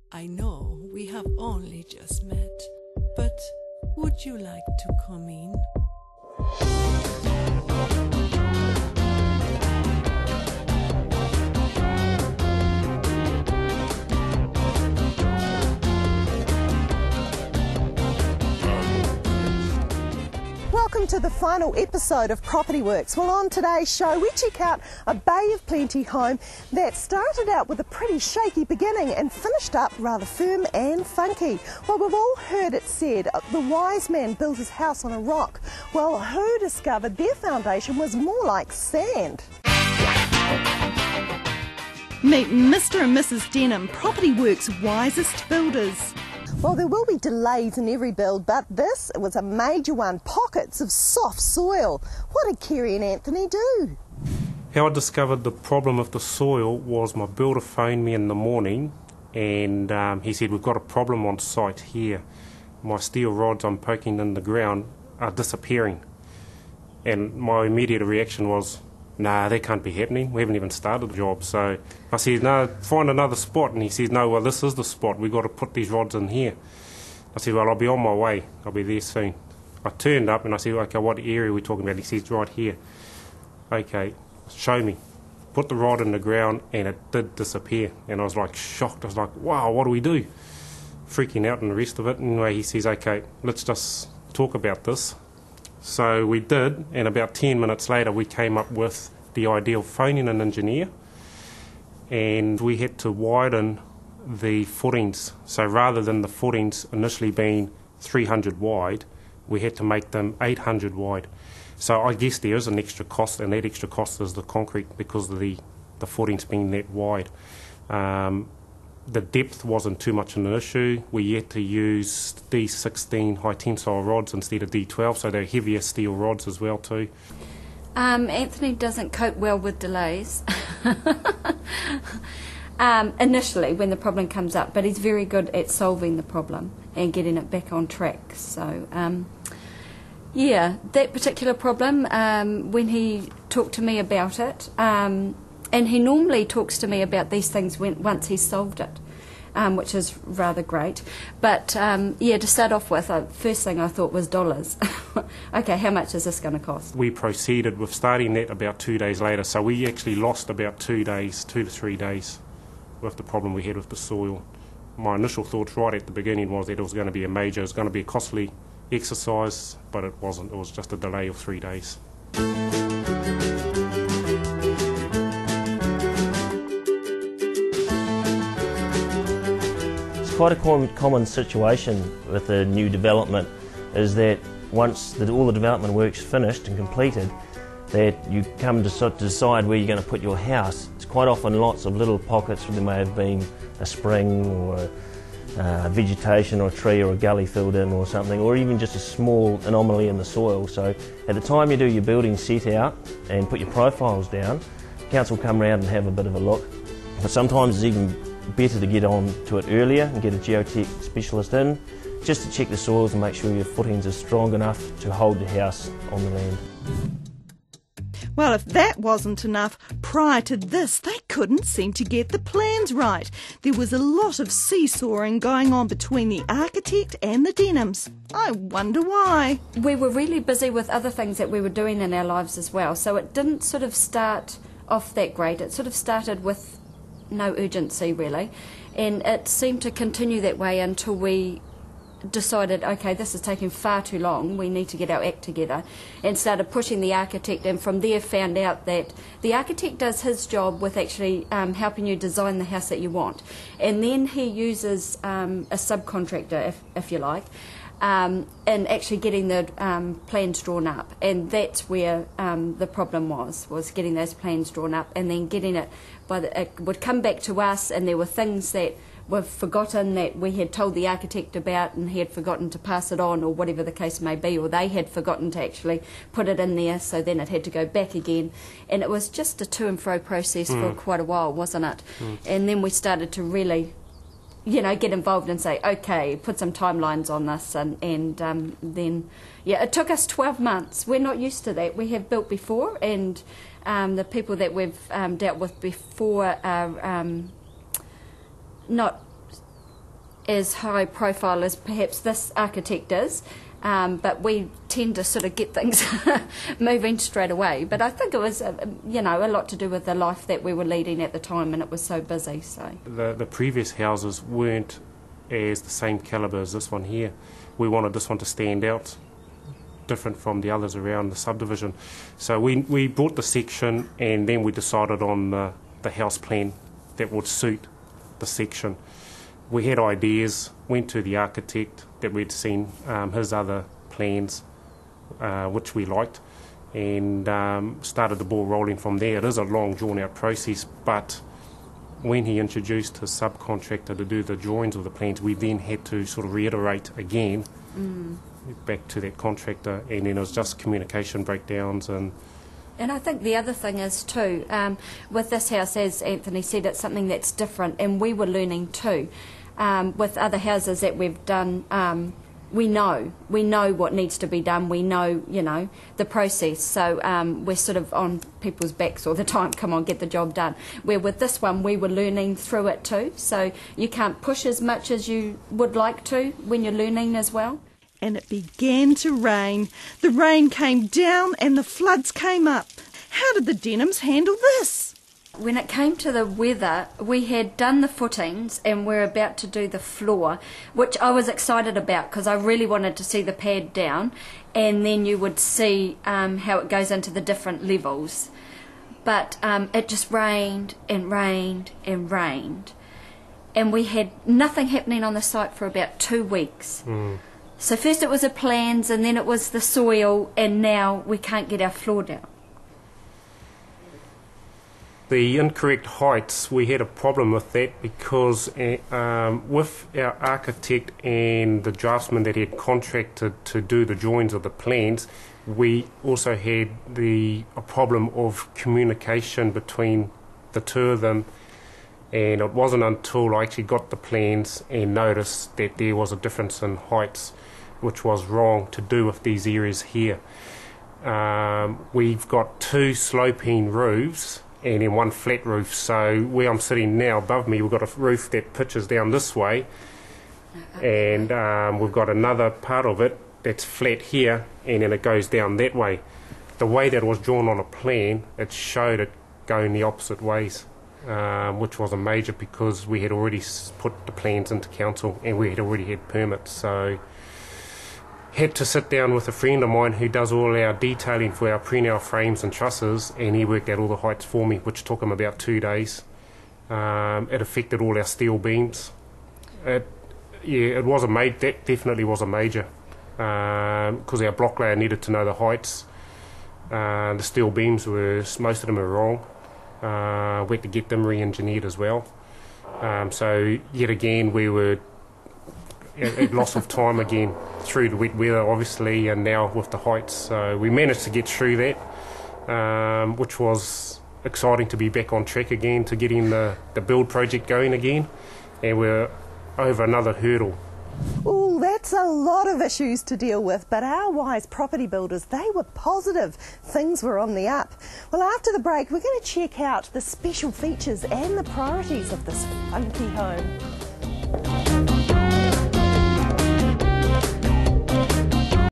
I know we have only just met, but would you like to come in? Welcome to the final episode of Property Works. Well, on today's show we check out a Bay of Plenty home that started out with a pretty shaky beginning and finished up rather firm and funky. Well, we've all heard it said, the wise man built his house on a rock. Well, who discovered their foundation was more like sand? Meet Mr. and Mrs. Denham, Property Works' wisest builders. Well, there will be delays in every build, but this was a major one. Pockets of soft soil. What did Kerry and Anthony do? How I discovered the problem of the soil was my builder phoned me in the morning and he said, we've got a problem on site here. My steel rods I'm poking in the ground are disappearing. And my immediate reaction was, nah, that can't be happening. We haven't even started the job. So I said, no, find another spot. And he says, no, well, this is the spot. We've got to put these rods in here. I said, well, I'll be on my way. I'll be there soon. I turned up and I said, okay, what area are we talking about? He says, right here. Okay, show me. Put the rod in the ground and it did disappear. And I was like shocked. I was like, wow, what do we do? Freaking out and the rest of it. Anyway, he says, okay, let's just talk about this. So we did, and about 10 minutes later we came up with the idea of phoning an engineer, and we had to widen the footings. So rather than the footings initially being 300 wide, we had to make them 800 wide. So I guess there is an extra cost, and that extra cost is the concrete because of the footings being that wide. The depth wasn't too much an issue. We had to use D16 high tensile rods instead of D12, so they're heavier steel rods as well too. Anthony doesn't cope well with delays initially when the problem comes up, but he's very good at solving the problem and getting it back on track. So yeah, that particular problem, when he talked to me about it, and he normally talks to me about these things once he's solved it, which is rather great. But yeah, to start off with, first thing I thought was dollars. Okay, how much is this going to cost? We proceeded with starting that about 2 days later, so we actually lost about 2 days, 2 to 3 days, with the problem we had with the soil. My initial thoughts right at the beginning was that it was going to be it was going to be a costly exercise, but it wasn't. It was just a delay of 3 days. Quite a common situation with a new development is that once all the development work's finished and completed, that you come to decide where you're going to put your house. It's quite often lots of little pockets where there may have been a spring or vegetation or a tree or a gully filled in or something, or even just a small anomaly in the soil. So at the time you do your building set out and put your profiles down, council come round and have a bit of a look. But sometimes it's even better to get on to it earlier and get a geotech specialist in just to check the soils and make sure your footings are strong enough to hold the house on the land. Well, if that wasn't enough, prior to this they couldn't seem to get the plans right. There was a lot of seesawing going on between the architect and the Denhams. I wonder why. We were really busy with other things that we were doing in our lives as well, so it didn't sort of start off that great. It sort of started with no urgency really, and it seemed to continue that way until we decided, okay, this is taking far too long, we need to get our act together, and started pushing the architect, and from there found out that the architect does his job with actually helping you design the house that you want, and then he uses a subcontractor, if you like, and actually getting the plans drawn up, and that's where the problem was getting those plans drawn up, and then getting it it would come back to us, and there were things that were forgotten that we had told the architect about, and he had forgotten to pass it on, or whatever the case may be, or they had forgotten to actually put it in there, so then it had to go back again, and it was just a to and fro process for quite a while, wasn't it? And then we started to really, you know, get involved and say, okay, put some timelines on this, and then, yeah, it took us 12 months. We're not used to that. We have built before, and the people that we've dealt with before are not as high profile as perhaps this architect is, but we tend to sort of get things moving straight away. But I think it was, you know, a lot to do with the life that we were leading at the time, and it was so busy. So the previous houses weren't as the same calibre as this one here. We wanted this one to stand out, different from the others around the subdivision. So we bought the section, and then we decided on the house plan that would suit the section. We had ideas, went to the architect that we'd seen his other plans, which we liked, and started the ball rolling from there. It is a long, drawn-out process, but when he introduced his subcontractor to do the drawings of the plans, we then had to sort of reiterate again back to that contractor, and then it was just communication breakdowns. And I think the other thing is too, with this house, as Anthony said, it's something that's different, and we were learning too. With other houses that we've done, we know what needs to be done. We know, you know, the process. So we're sort of on people's backs all the time. Come on, get the job done. Where with this one, we were learning through it too. So you can't push as much as you would like to when you're learning as well. And it began to rain. The rain came down and the floods came up. How did the Denhams handle this? When it came to the weather, we had done the footings and we're about to do the floor, which I was excited about because I really wanted to see the pad down, and then you would see how it goes into the different levels. But it just rained and rained and rained, and we had nothing happening on the site for about 2 weeks. So first it was the plans, and then it was the soil, and now we can't get our floor down. The incorrect heights, we had a problem with that because with our architect and the draftsman that he had contracted to do the drawings of the plans, we also had a problem of communication between the two of them, and it wasn't until I actually got the plans and noticed that there was a difference in heights, which was wrong to do with these areas here. We've got 2 sloping roofs and then 1 flat roof, so where I'm sitting now above me, we've got a roof that pitches down this way, and we've got another part of it that's flat here, and then it goes down that way. The way that it was drawn on a plan, it showed it going the opposite ways, which was a major because we had already put the plans into council and we had already had permits. So had to sit down with a friend of mine who does all our detailing for our prenail frames and trusses, and he worked out all the heights for me, which took him about 2 days. It affected all our steel beams. It was that definitely was a major, because our block layer needed to know the heights. The steel beams most of them were wrong. We had to get them re-engineered as well. So yet again we were at loss of time again through the wet weather obviously, and now with the heights. So we managed to get through that, which was exciting to be back on track again, to getting the build project going again, and we're over another hurdle. Ooh, that's a lot of issues to deal with, but our wise property builders, they were positive. Things were on the up. Well, after the break, we're going to check out the special features and the priorities of this funky home.